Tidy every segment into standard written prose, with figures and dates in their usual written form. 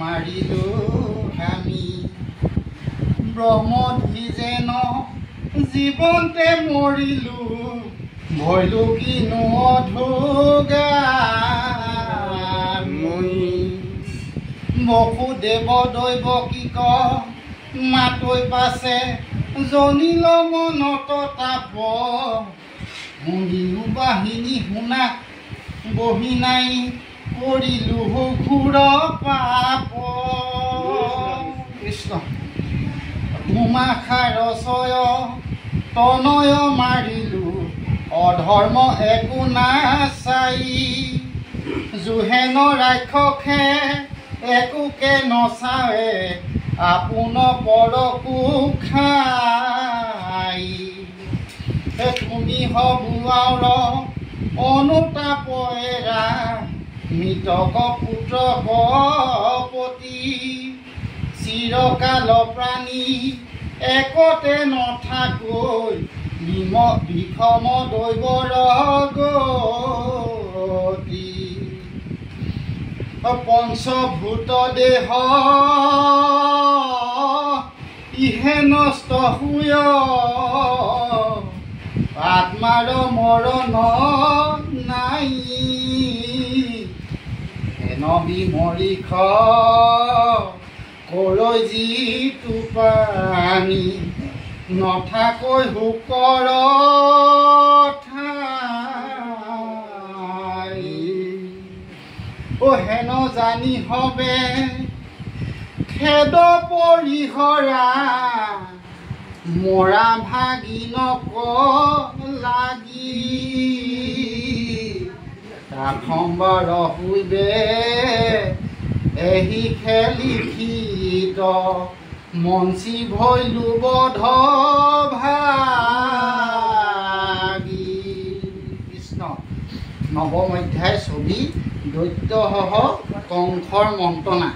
মাৰিলো আমি ব্ৰহ্মধিজেন জীৱন্তে মৰিলো ভৈলো কিনো অধোগামী বসুদেৱ দৈৱকীক মাতৈ পাছে জনিল মনত তাপ শুনিলো বাহিনী শুনা বহি নাই কৰিলো ঘোৰ পাপ কৃষ্ণ তোমাষাৰ ছয় তনয় মাৰিলো অধৰ্ম একো নাচাই জুহেন ৰাক্ষসে একোকে নচাৱে আপোন পৰকো খাই তুমি হবুৱাৰ অনুতাপেৰা মৃতক পুত্ৰক পতি চিৰকাল প্ৰাণী একতে নথাকৈ বিষম দৈৱৰ গতি পঞ্চভূত দেহ ইহে নষ্ট শুয় আত্মাৰ মৰণ নাই নবী মৰিখ কৰৈ যিটো পানী নথাকৈ শুকৰ ঠাই হেন জানি হবে খেদ পৰিহৰা মৰা ভাগিনক লাগি ৰাখম্বৰ শুইবে এহি খেলিখিত মঞ্চি ভৈলো বধ ভাগি কৃষ্ণ নৱম অধ্যায় ছবি দৈত্যসহ কংসৰ মন্ত্ৰণা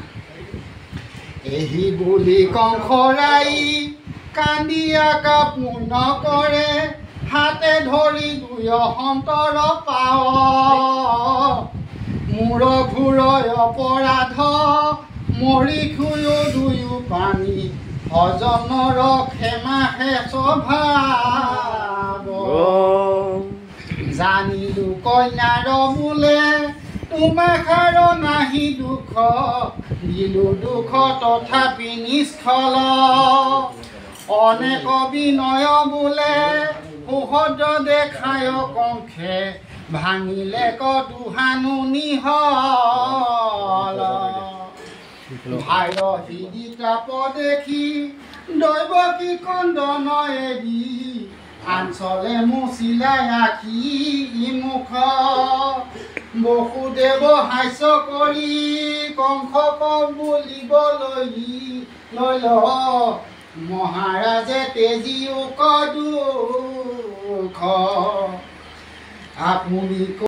এহি বুলি কংসৰাই কান্দিয়াকা পূৰ্ণ কৰে হাতে ধৰি দুয় সন্তৰ পাৱ মূৰ ঘূৰয় অপৰাধ মৰি খুয়ো দুয়ো পানী ভজনৰ ক্ষেমাহে স্বভাৱ জানিলো কন্যাৰ বোলে তোমাষাৰ নাহি দুখ দিলো দুখ তথাপি নিষ্ফল অনেক বিনয় বোলে সুহদ্ৰ দেখায় কংসে ভাঙিলে কদুহানো নিহল ভাইৰসী তাপ দেখি দৈৱকী কন্দন এৰি আঞ্চলে মুচিলাই আখি মুখ বসুদেৱ হাস্য কৰি কংসক বুলিবলৈ লৈল মহাৰাজে তেজিও কদুখ আপুনি